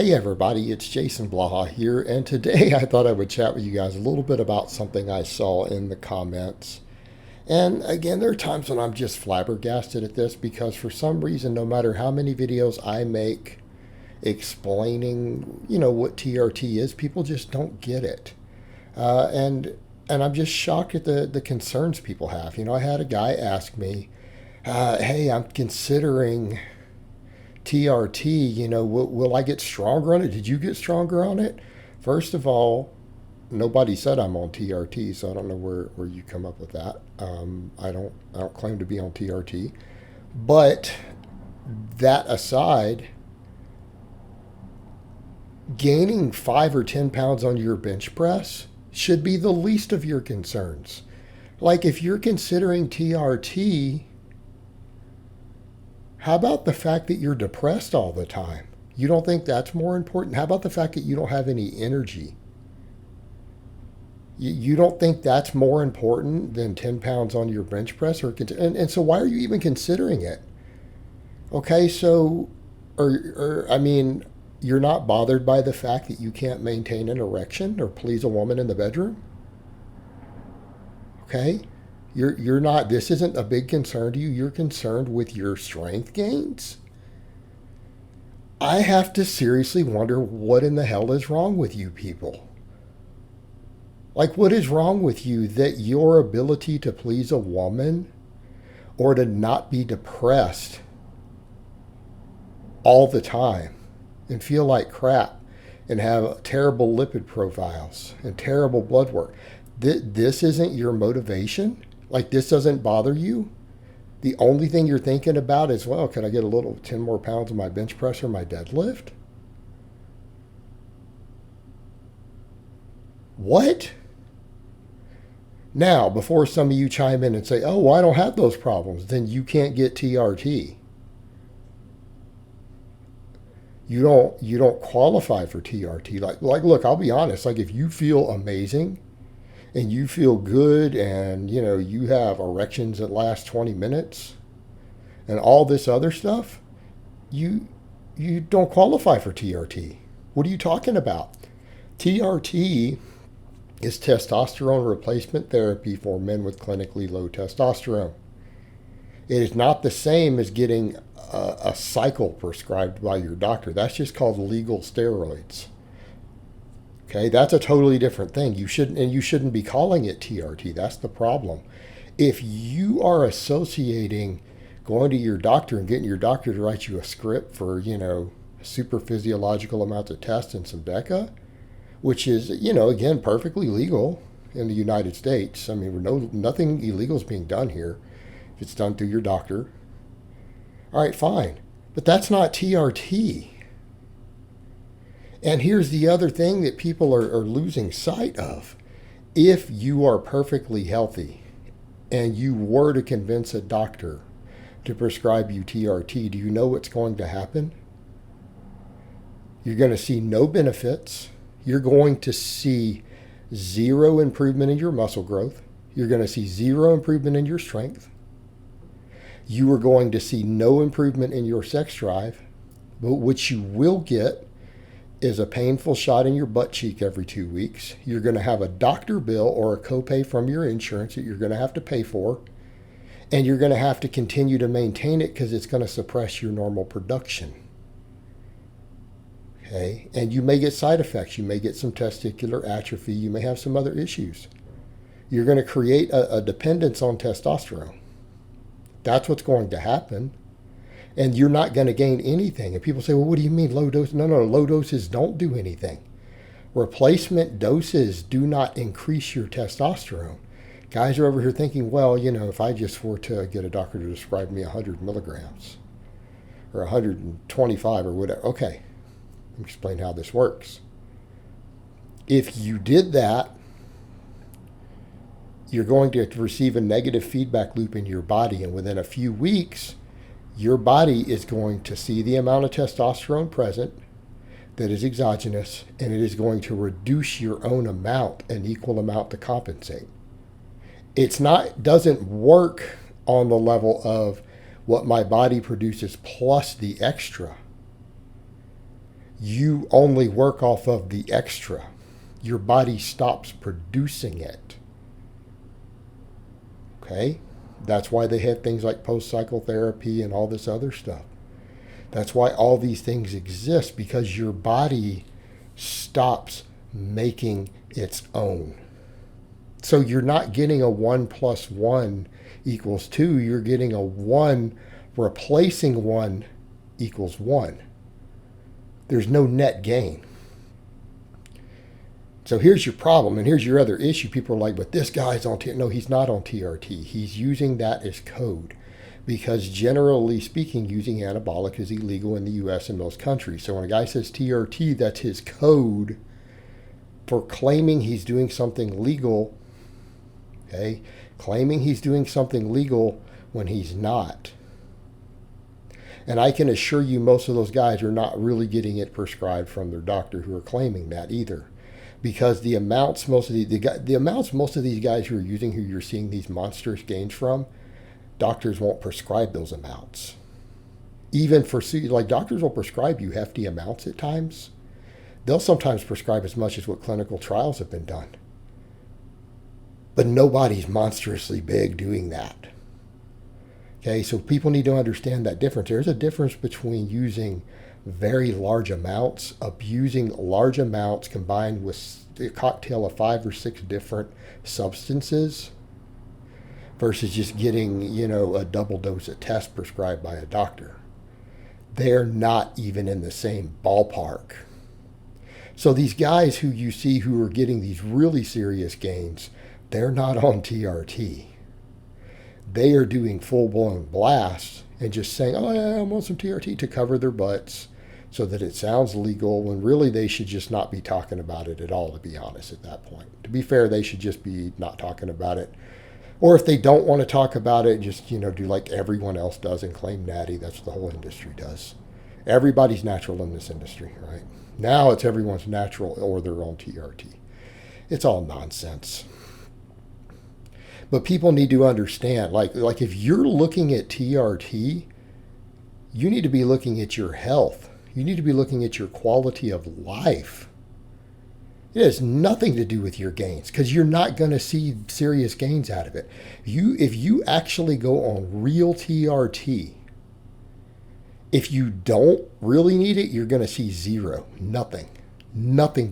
Hey everybody, it's Jason Blaha here, and today I thought I would chat with you guys a little bit about something I saw in the comments. And again, there are times when I'm just flabbergasted at this because for some reason, no matter how many videos I make explaining, what TRT is, people just don't get it. And I'm just shocked at the concerns people have. I had a guy ask me, hey, I'm considering TRT, will I get stronger on it? Did you get stronger on it? First of all, nobody said I'm on TRT, so I don't know where you come up with that. I don't claim to be on TRT. But that aside, gaining 5 or 10 pounds on your bench press should be the least of your concerns. Like if you're considering TRT, how about the fact that you're depressed all the time? You don't think that's more important? How about the fact that you don't have any energy? You don't think that's more important than 10 pounds on your bench press? And so why are you even considering it? Okay, so, I mean, you're not bothered by the fact that you can't maintain an erection or please a woman in the bedroom? Okay? You're not, this isn't a big concern to you. You're concerned with your strength gains. I have to seriously wonder what in the hell is wrong with you people. Like, what is wrong with you that your ability to please a woman or to not be depressed all the time and feel like crap and have terrible lipid profiles and terrible blood work, this isn't your motivation? Like this doesn't bother you? The only thing you're thinking about is, well, can I get a little 10 more pounds on my bench press or my deadlift? What? Now, before some of you chime in and say, oh, well, I don't have those problems, then you can't get TRT. You don't qualify for TRT. Like look, I'll be honest, like if you feel amazing and you feel good and you have erections that last 20 minutes and all this other stuff, you don't qualify for TRT. What are you talking about? TRT is testosterone replacement therapy for men with clinically low testosterone. It is not the same as getting a cycle prescribed by your doctor. That's just called legal steroids. Okay, that's a totally different thing. You shouldn't be calling it TRT. That's the problem. If you are associating going to your doctor and getting your doctor to write you a script for, super physiological amounts of tests and some DECA, which is, again, perfectly legal in the United States. I mean, nothing illegal is being done here if it's done through your doctor. All right, fine. But that's not TRT. And here's the other thing that people are losing sight of. If you are perfectly healthy and you were to convince a doctor to prescribe you TRT, do you know what's going to happen? You're going to see no benefits. You're going to see zero improvement in your muscle growth. You're going to see zero improvement in your strength. You are going to see no improvement in your sex drive. But what you will get is a painful shot in your butt cheek every 2 weeks. You're going to have a doctor bill or a copay from your insurance that you're going to have to pay for. And you're going to have to continue to maintain it because it's going to suppress your normal production. Okay? And you may get side effects. You may get some testicular atrophy. You may have some other issues. You're going to create a dependence on testosterone. That's what's going to happen. And you're not going to gain anything. And people say, well, what do you mean low dose? No, low doses don't do anything. Replacement doses do not increase your testosterone. Guys are over here thinking, well, if I just were to get a doctor to prescribe me 100 milligrams or 125 or whatever. Okay, let me explain how this works. If you did that, you're going to receive a negative feedback loop in your body. And within a few weeks, your body is going to see the amount of testosterone present that is exogenous, and it is going to reduce your own amount, an equal amount to compensate. Doesn't work on the level of what my body produces plus the extra. You only work off of the extra. Your body stops producing it. Okay? That's why they have things like post-cycle therapy and all this other stuff. That's why all these things exist, because your body stops making its own. So you're not getting a 1 + 1 = 2. You're getting a 1 replacing 1 = 1. There's no net gain. So here's your problem, and here's your other issue. People are like, but this guy's on TRT. No, he's not on TRT. He's using that as code, because generally speaking, using anabolic is illegal in the US and most countries. So when a guy says TRT, that's his code for claiming he's doing something legal. Okay? Claiming he's doing something legal when he's not. And I can assure you most of those guys are not really getting it prescribed from their doctor who are claiming that either. Because the amounts most of these guys who are using, who you're seeing these monstrous gains from, doctors won't prescribe those amounts. Even for, like, doctors will prescribe you hefty amounts at times. They'll sometimes prescribe as much as what clinical trials have been done. But nobody's monstrously big doing that. Okay, so people need to understand that difference. There's a difference between using very large amounts, abusing large amounts combined with a cocktail of 5 or 6 different substances, versus just getting, a double dose of test prescribed by a doctor. They're not even in the same ballpark. So these guys who you see who are getting these really serious gains, they're not on TRT. They are doing full-blown blasts and just saying, oh, yeah, I'm on some TRT to cover their butts so that it sounds legal, when really they should just not be talking about it at all, to be honest, at that point. To be fair, they should just be not talking about it. Or if they don't want to talk about it, just, do like everyone else does and claim natty. That's what the whole industry does. Everybody's natural in this industry, right? Now it's everyone's natural or their own TRT. It's all nonsense. But people need to understand, like if you're looking at TRT, you need to be looking at your health. You need to be looking at your quality of life. It has nothing to do with your gains, because you're not going to see serious gains out of it. If you actually go on real TRT, if you don't really need it, you're going to see zero, nothing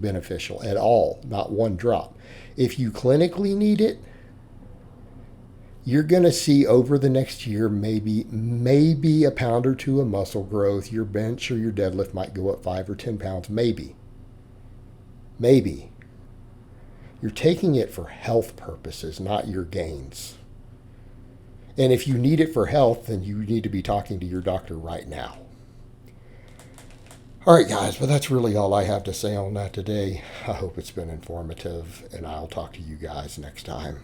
beneficial at all, not one drop. If you clinically need it, you're going to see over the next year maybe a pound or two of muscle growth. Your bench or your deadlift might go up 5 or 10 pounds, maybe. You're taking it for health purposes, not your gains. And if you need it for health, then you need to be talking to your doctor right now. All right, guys, but that's really all I have to say on that today. I hope it's been informative, and I'll talk to you guys next time.